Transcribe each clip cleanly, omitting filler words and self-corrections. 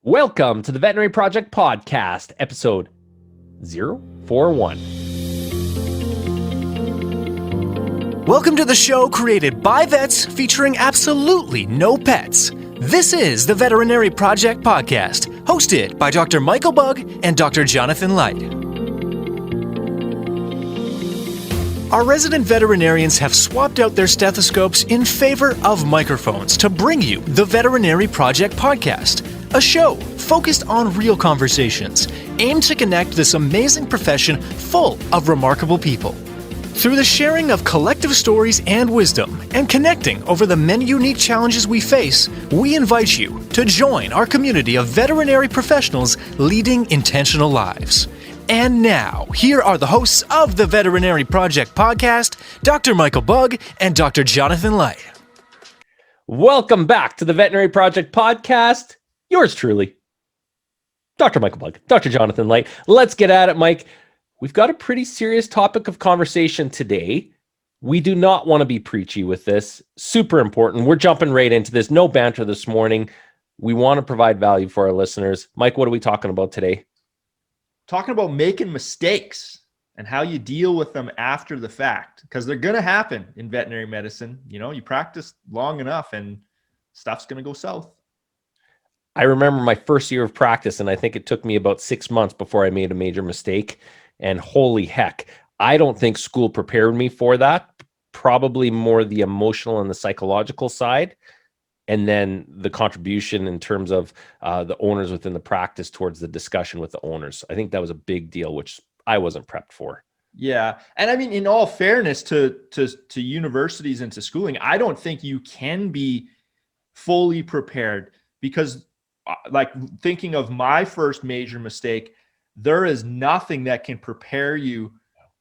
Welcome to the Veterinary Project Podcast, episode 041. Welcome to the show created by vets featuring absolutely no pets. This is the Veterinary Project Podcast, hosted by Dr. Michael Bugg and Dr. Jonathan Leicht. Our resident veterinarians have swapped out their stethoscopes in favor of microphones to bring you the Veterinary Project Podcast, a show focused on real conversations, aimed to connect this amazing profession full of remarkable people. Through the sharing of collective stories and wisdom, and connecting over the many unique challenges we face, we invite you to join our community of veterinary professionals leading intentional lives. And now, here are the hosts of the Veterinary Project Podcast, Dr. Michael Bugg and Dr. Jonathan Leicht. Welcome back to the Veterinary Project Podcast. Yours truly, Dr. Michael Bugg, Dr. Jonathan Leicht. Let's get at it, Mike. We've got a pretty serious topic of conversation today. We do not want to be preachy with this. Super important. We're jumping right into this. No banter this morning. We want to provide value for our listeners. Mike, what are we talking about today? Talking about making mistakes and how you deal with them after the fact, because they're going to happen in veterinary medicine. You know, you practice long enough and stuff's going to go south. I remember my first year of practice, and I think it took me about 6 months before I made a major mistake. And holy heck, I don't think school prepared me for that. Probably more the emotional and the psychological side. And then the contribution in terms of the owners within the practice towards the discussion with the owners. I think that was a big deal, which I wasn't prepped for. Yeah. And I mean, in all fairness to universities and to schooling, I don't think you can be fully prepared because, like, thinking of my first major mistake, there is nothing that can prepare you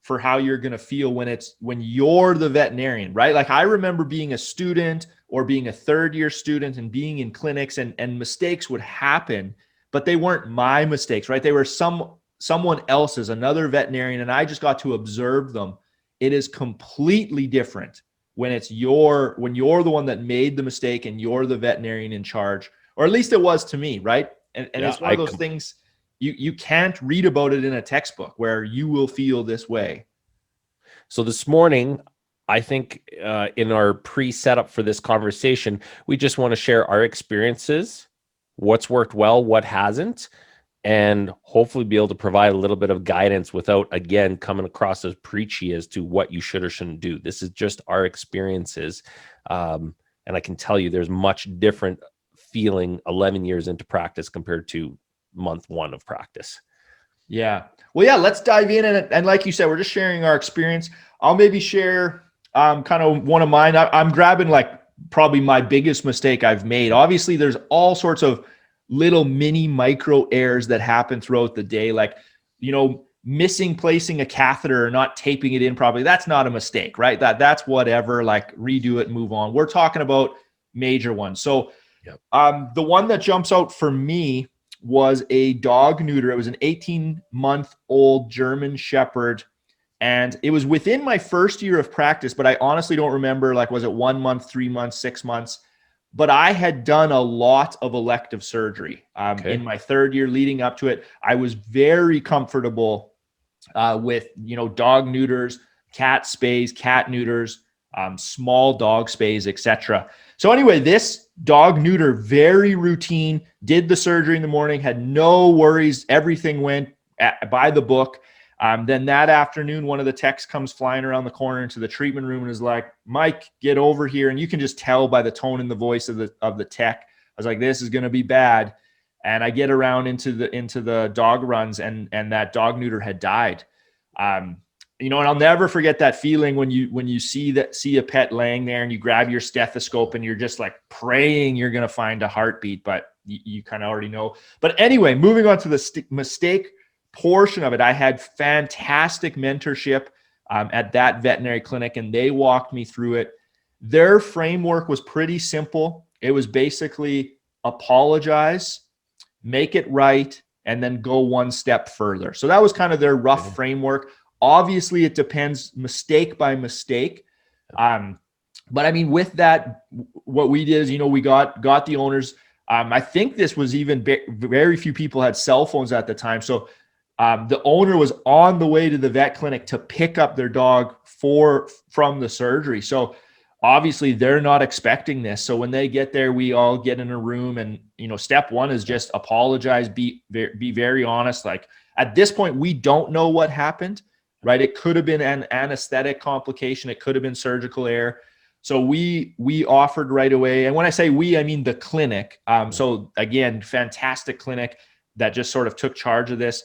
for how you're going to feel when you're the veterinarian, right? Like, I remember being a student or being a third year student and being in clinics and mistakes would happen, but they weren't my mistakes, right? They were someone else's, another veterinarian, and I just got to observe them. It is completely different when you're the one that made the mistake and you're the veterinarian in charge, or at least it was to me, right? And yeah, it's one of those things you can't read about it in a textbook where you will feel this way. So this morning, I think in our pre-setup for this conversation, we just want to share our experiences, what's worked well, what hasn't, and hopefully be able to provide a little bit of guidance without, again, coming across as preachy as to what you should or shouldn't do. This is just our experiences. And I can tell you there's much different feeling 11 years into practice compared to month one of practice. Yeah. Well, yeah, let's dive in. And like you said, we're just sharing our experience. I'll maybe share kind of one of mine. I'm grabbing like probably my biggest mistake I've made. Obviously, there's all sorts of little mini micro errors that happen throughout the day. Like, you know, placing a catheter or not taping it in properly. That's not a mistake, right? That's whatever, like redo it, move on. We're talking about major ones. So yep. The one that jumps out for me was a dog neuter. It was an 18-month-old German Shepherd. And it was within my first year of practice, but I honestly don't remember, like, was it 1 month, 3 months, 6 months? But I had done a lot of elective surgery in my third year leading up to it. I was very comfortable with, you know, dog neuters, cat spays, cat neuters, small dog spays, etc. So anyway, this dog neuter, very routine, did the surgery in the morning, had no worries. Everything went by the book. Then that afternoon, one of the techs comes flying around the corner into the treatment room and is like, "Mike, get over here." And you can just tell by the tone and the voice of the tech. I was like, this is going to be bad. And I get around into the dog runs and that dog neuter had died. You know, and I'll never forget that feeling when you see a pet laying there and you grab your stethoscope and you're just like praying you're going to find a heartbeat, but you kind of already know. But anyway, moving on to the mistake portion of it, I had fantastic mentorship at that veterinary clinic, and they walked me through it. Their framework was pretty simple. It was basically apologize, make it right, and then go one step further. So that was kind of their rough framework. Obviously, it depends mistake by mistake. But I mean, with that, what we did is, you know, we got the owners I think this was even very few people had cell phones at the time. So the owner was on the way to the vet clinic to pick up their dog from the surgery. So obviously they're not expecting this. So when they get there, we all get in a room, and, step one is just apologize, be very honest. Like, at this point, we don't know what happened, right? It could have been an anesthetic complication. It could have been surgical error. So we offered right away. And when I say we, I mean the clinic. So again, fantastic clinic that just sort of took charge of this.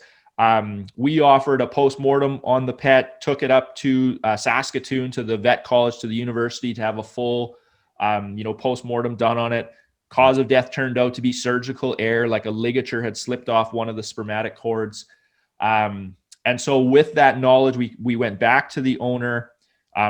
We offered a postmortem on the pet, took it up to Saskatoon, to the vet college, to the university, to have a full, postmortem done on it. Cause of death turned out to be surgical error, like a ligature had slipped off one of the spermatic cords. And so with that knowledge, we went back to the owner,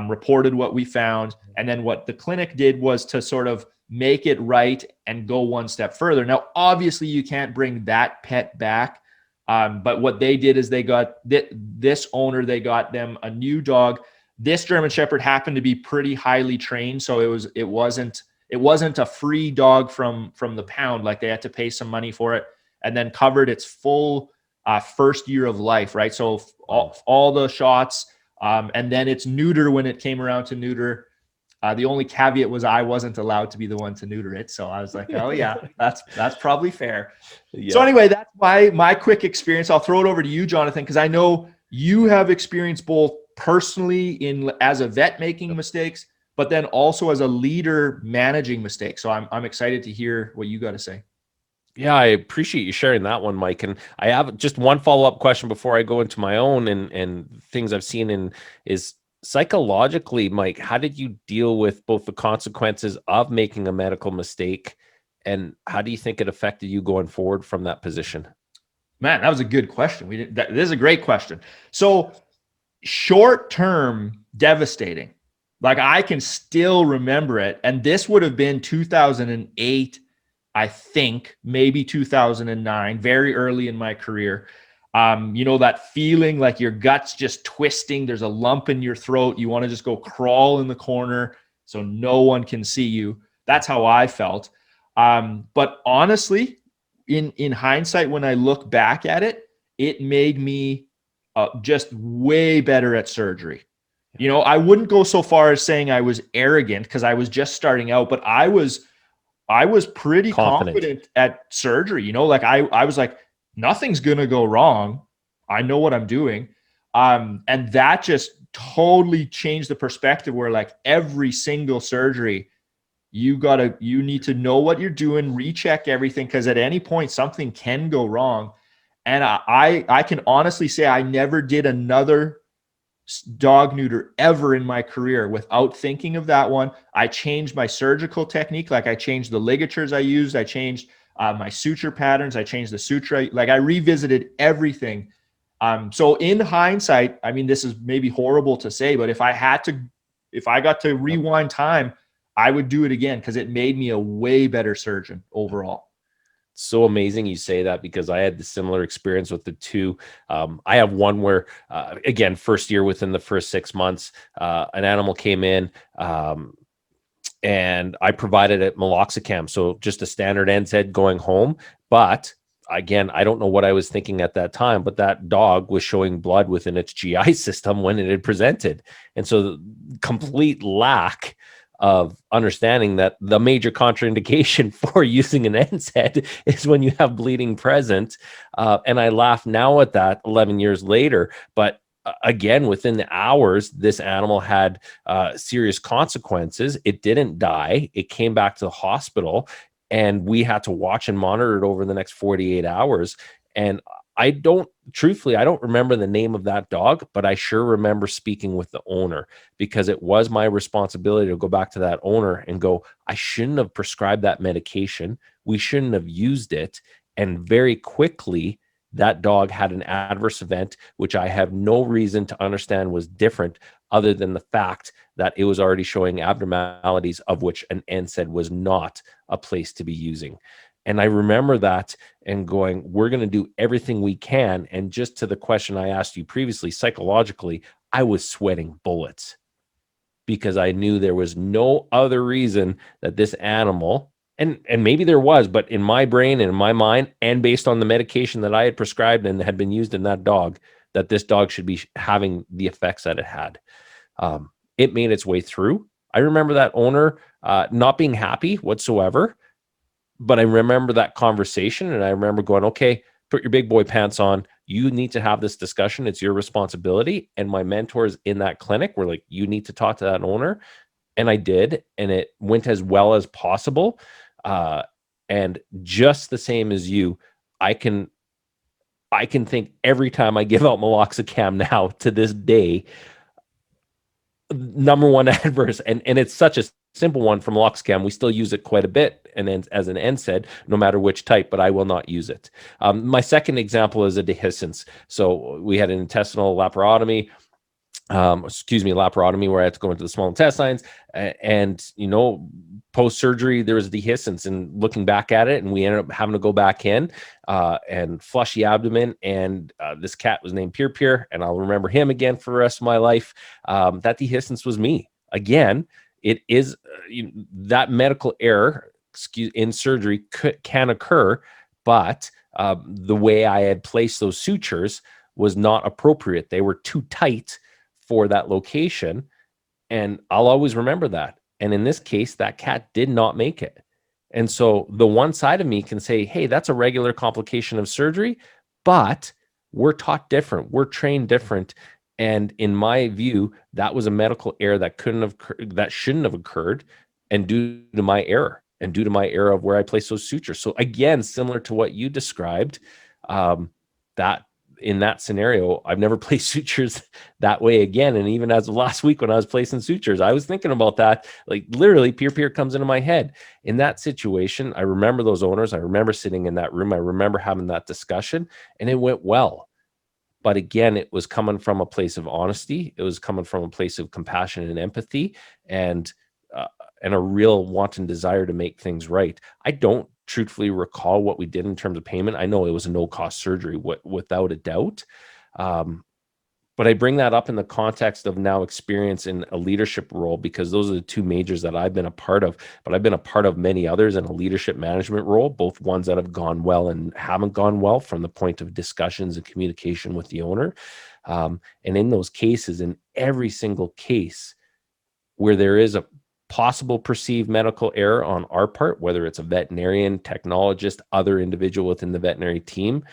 reported what we found. And then what the clinic did was to sort of make it right and go one step further. Now, obviously you can't bring that pet back. But what they did is they got this owner, they got them a new dog. This German Shepherd happened to be pretty highly trained. So it wasn't a free dog from the pound. Like, they had to pay some money for it, and then covered its full first year of life, right? So all the shots, and then it's neuter when it came around to neuter. The only caveat was I wasn't allowed to be the one to neuter it. So I was like, oh yeah, that's probably fair. Yeah. So anyway, that's my quick experience. I'll throw it over to you, Jonathan, because I know you have experience both personally as a vet making mistakes, but then also as a leader managing mistakes. So I'm excited to hear what you got to say. Yeah, I appreciate you sharing that one, Mike. And I have just one follow-up question before I go into my own and things I've seen is psychologically, Mike, how did you deal with both the consequences of making a medical mistake, and how do you think it affected you going forward from that position? Man, that was a good question. This is a great question. So short-term, devastating. Like, I can still remember it. And this would have been 2008, I think, maybe 2009, very early in my career. That feeling like your gut's just twisting. There's a lump in your throat. You want to just go crawl in the corner so no one can see you. That's how I felt. But honestly, in hindsight, when I look back at it, it made me just way better at surgery. I wouldn't go so far as saying I was arrogant, because I was just starting out, but I was pretty confident at surgery. Like I was like, nothing's going to go wrong. I know what I'm doing. And that just totally changed the perspective, where like every single surgery, you need to know what you're doing, recheck everything, because at any point something can go wrong. And I can honestly say I never did another dog neuter ever in my career without thinking of that one. I changed my surgical technique. Like, I changed the ligatures I used. I changed my suture patterns. I changed the suture. Like, I revisited everything. So in hindsight, I mean, this is maybe horrible to say, but if I got to rewind time, I would do it again, because it made me a way better surgeon overall. So amazing you say that, because I had the similar experience with the two. I have one where, again, first year, within the first 6 months, an animal came in, and I provided it meloxicam. So just a standard NSAID going home. But again, I don't know what I was thinking at that time, but that dog was showing blood within its GI system when it had presented. And so the complete lack of understanding that the major contraindication for using an NSAID is when you have bleeding present. And I laugh now at that 11 years later, but again, within the hours, this animal had serious consequences. It didn't die. It came back to the hospital, and we had to watch and monitor it over the next 48 hours. And truthfully, I don't remember the name of that dog, but I sure remember speaking with the owner, because it was my responsibility to go back to that owner and go, I shouldn't have prescribed that medication. We shouldn't have used it. And very quickly, that dog had an adverse event, which I have no reason to understand was different, other than the fact that it was already showing abnormalities of which an NSAID was not a place to be using. And I remember that and going, we're going to do everything we can. And just to the question I asked you previously, psychologically, I was sweating bullets, because I knew there was no other reason that this animal And maybe there was, but in my brain and in my mind, and based on the medication that I had prescribed and had been used in that dog, that this dog should be having the effects that it had. It made its way through. I remember that owner not being happy whatsoever, but I remember that conversation, and I remember going, okay, put your big boy pants on. You need to have this discussion. It's your responsibility. And my mentors in that clinic were like, you need to talk to that owner. And I did, and it went as well as possible. And just the same as you, I can think every time I give out meloxicam now to this day, number one adverse, and it's such a simple one from meloxicam. We still use it quite a bit, and then as an NSAID, no matter which type, but I will not use it. My second example is a dehiscence. So we had an intestinal laparotomy. Laparotomy, where I had to go into the small intestines, and post-surgery there was dehiscence, and looking back at it, and we ended up having to go back in and flush the abdomen, and this cat was named Pier, and I'll remember him again for the rest of my life. That dehiscence was me. Again, it is that medical error in surgery can occur, but the way I had placed those sutures was not appropriate. They were too tight for that location. And I'll always remember that. And in this case, that cat did not make it. And so the one side of me can say, hey, that's a regular complication of surgery, but we're taught different. We're trained different. And in my view, that was a medical error that shouldn't have occurred, and due to my error of where I placed those sutures. So again, similar to what you described, that in that scenario, I've never placed sutures that way again. And even as of last week, when I was placing sutures, I was thinking about that. Like literally, Pier comes into my head. In that situation, I remember those owners. I remember sitting in that room. I remember having that discussion, and it went well. But again, it was coming from a place of honesty. It was coming from a place of compassion and empathy, and a real wanton desire to make things right. I don't truthfully recall what we did in terms of payment. I know it was a no-cost surgery, without a doubt. But I bring that up in the context of now experience in a leadership role, because those are the two majors that I've been a part of, but I've been a part of many others in a leadership management role, both ones that have gone well and haven't gone well from the point of discussions and communication with the owner. And in those cases, in every single case where there is a possible perceived medical error on our part, whether it's a veterinarian, technologist, other individual within the veterinary team,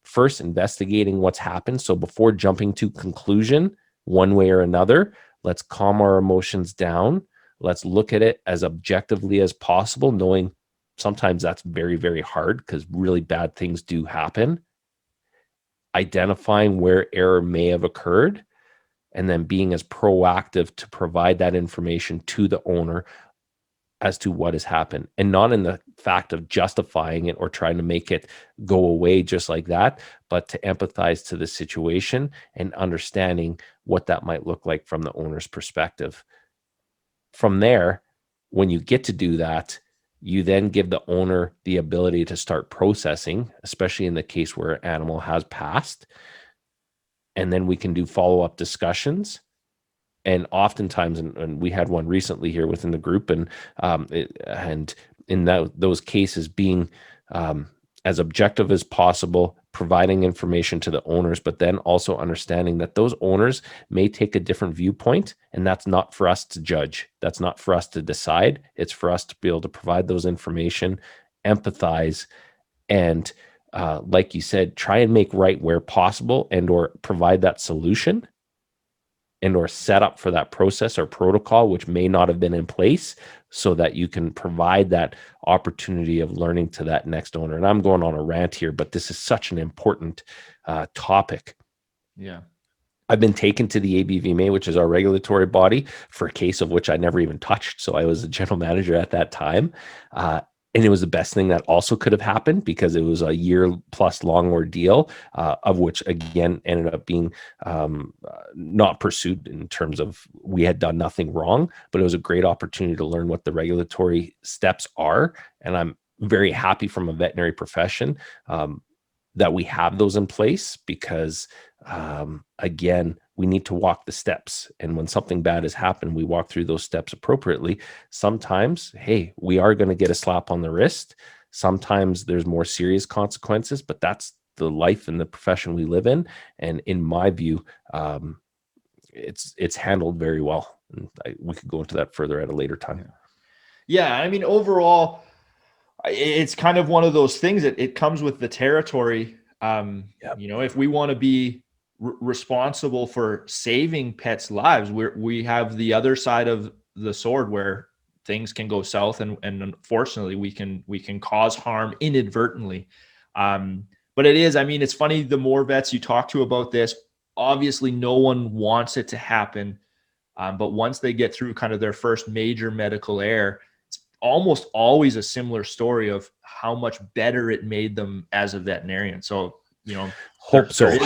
first investigating what's happened. So before jumping to conclusion, one way or another, let's calm our emotions down. Let's look at it as objectively as possible, knowing sometimes that's very, very hard because really bad things do happen. Identifying where error may have occurred, and then being as proactive to provide that information to the owner as to what has happened, and not in the fact of justifying it or trying to make it go away just like that, but to empathize to the situation and understanding what that might look like from the owner's perspective. From there, when you get to do that, you then give the owner the ability to start processing, especially in the case where an animal has passed. And then we can do follow-up discussions. And oftentimes, and we had one recently here within the group, and in those cases, being as objective as possible, providing information to the owners, but then also understanding that those owners may take a different viewpoint, and that's not for us to judge. That's not for us to decide. It's for us to be able to provide those information, empathize, and like you said, try and make right where possible, and or provide that solution, and or set up for that process or protocol which may not have been in place, so that you can provide that opportunity of learning to that next owner. And I'm going on a rant here, but this is such an important topic. Yeah. I've been taken to the ABVMA, which is our regulatory body, for a case of which I never even touched. So I was a general manager at that time. And it was the best thing that also could have happened, because it was a year-plus long ordeal, of which, again, ended up being not pursued in terms of we had done nothing wrong, but it was a great opportunity to learn what the regulatory steps are. And I'm very happy from a veterinary profession that we have those in place, because again, we need to walk the steps. And when something bad has happened, we walk through those steps appropriately. Sometimes, hey, we are going to get a slap on the wrist. Sometimes there's more serious consequences, but that's the life and the profession we live in. And in my view, it's handled very well. And we could go into that further at a later time. Yeah. I mean, overall, it's kind of one of those things that it comes with the territory. If we want to be responsible for saving pets' lives, we have the other side of the sword where things can go south, and unfortunately we can cause harm inadvertently. But it's funny, the more vets you talk to about this, obviously no one wants it to happen. But once they get through kind of their first major medical error, it's almost always a similar story of how much better it made them as a veterinarian. So, hope so.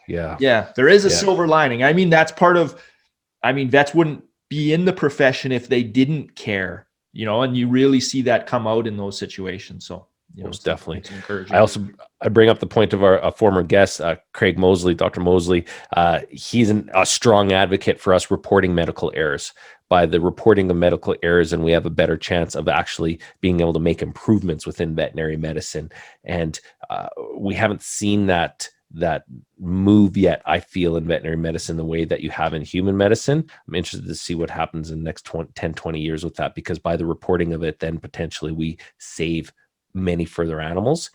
There is a silver lining. I mean, that's part of, vets wouldn't be in the profession if they didn't care, and you really see that come out in those situations. So, most definitely. I bring up the point of our former guest, Craig Mosley, Dr. Mosley. He's a strong advocate for us reporting medical errors. By the reporting of medical errors, and we have a better chance of actually being able to make improvements within veterinary medicine. And we haven't seen that move yet, I feel, in veterinary medicine the way that you have in human medicine. I'm interested to see what happens in the next 10, 20 years with that, because by the reporting of it, then potentially we save many further animals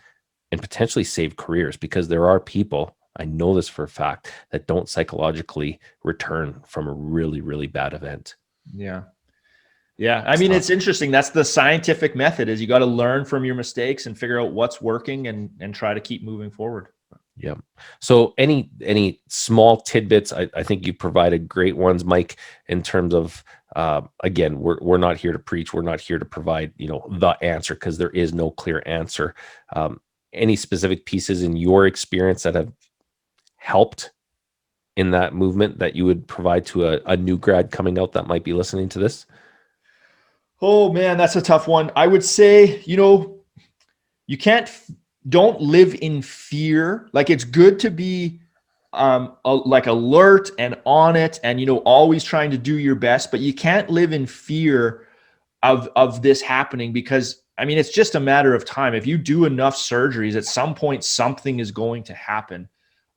and potentially save careers, because there are people, I know this for a fact, that don't psychologically return from a really, really bad event. Yeah. It's interesting. That's the scientific method, is you got to learn from your mistakes and figure out what's working and try to keep moving forward. Yeah. So any small tidbits, I think you provided great ones, Mike, in terms of, again, we're not here to preach. We're not here to provide, the answer, because there is no clear answer. Any specific pieces in your experience that have helped in that movement that you would provide to a new grad coming out that might be listening to this? Oh man, that's a tough one. I would say, don't live in fear. Like, it's good to be alert and on it, and always trying to do your best, but you can't live in fear of this happening, because it's just a matter of time. If you do enough surgeries, at some point something is going to happen.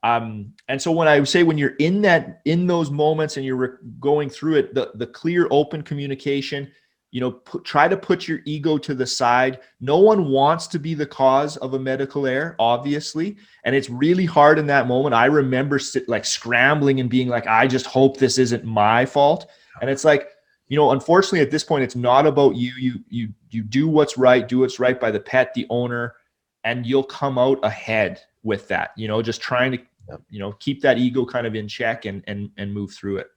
And so when I say, when you're in those moments and you're going through it, the clear, open communication, try to put your ego to the side. No one wants to be the cause of a medical error, obviously. And it's really hard in that moment. I remember scrambling and being like, I just hope this isn't my fault. And it's like, unfortunately at this point, it's not about you. You do what's right by the pet, the owner, and you'll come out ahead with that, just trying to, keep that ego kind of in check and move through it.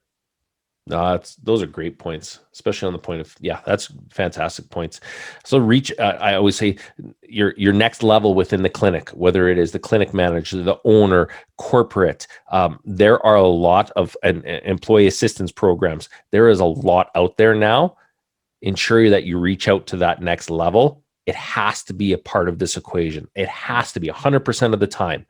Those are great points, especially on the point of, that's fantastic points. So I always say your next level within the clinic, whether it is the clinic manager, the owner, corporate, there are a lot of employee assistance programs. There is a lot out there now. Ensure that you reach out to that next level. It has to be a part of this equation. It has to be 100% of the time.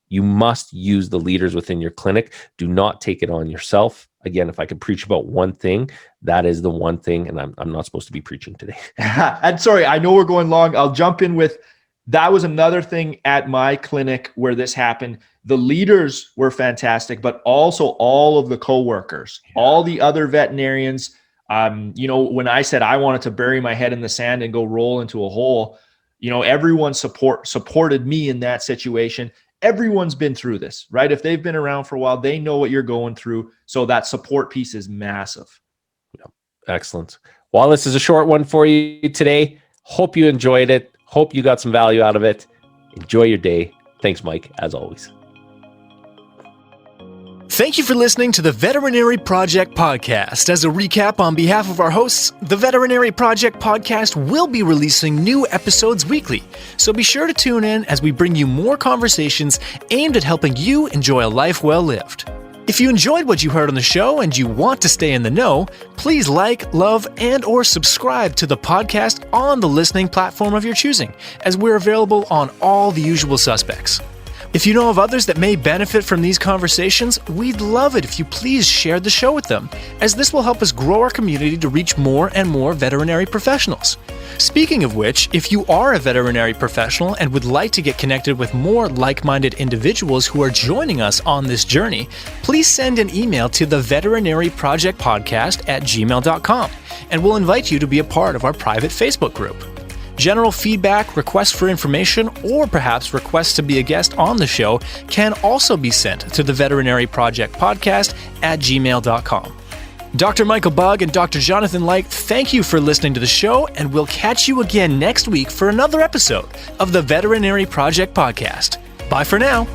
You must use the leaders within your clinic. Do not take it on yourself. Again, if I could preach about one thing, that is the one thing, and I'm not supposed to be preaching today. And sorry, I know we're going long. I'll jump in with, that was another thing at my clinic where this happened. The leaders were fantastic, but also all of the coworkers, all the other veterinarians. When I said I wanted to bury my head in the sand and go roll into a hole, everyone supported me in that situation. Everyone's been through this, right? If they've been around for a while, they know what you're going through. So that support piece is massive. Excellent. Well, this is a short one for you today. Hope you enjoyed it. Hope you got some value out of it. Enjoy your day. Thanks, Mike, as always. Thank you for listening to the Veterinary Project Podcast. As a recap, on behalf of our hosts, the Veterinary Project Podcast will be releasing new episodes weekly. So be sure to tune in as we bring you more conversations aimed at helping you enjoy a life well lived. If you enjoyed what you heard on the show and you want to stay in the know, please like, love, and or subscribe to the podcast on the listening platform of your choosing, as we're available on all the usual suspects. If you know of others that may benefit from these conversations, we'd love it if you please share the show with them, as this will help us grow our community to reach more and more veterinary professionals. Speaking of which, if you are a veterinary professional and would like to get connected with more like-minded individuals who are joining us on this journey, please send an email to theveterinaryprojectpodcast@gmail.com, and we'll invite you to be a part of our private Facebook group. General feedback, requests for information, or perhaps requests to be a guest on the show can also be sent to the Veterinary Project Podcast at gmail.com. Dr. Michael Bugg and Dr. Jonathan Leicht, thank you for listening to the show, and we'll catch you again next week for another episode of the Veterinary Project Podcast. Bye for now.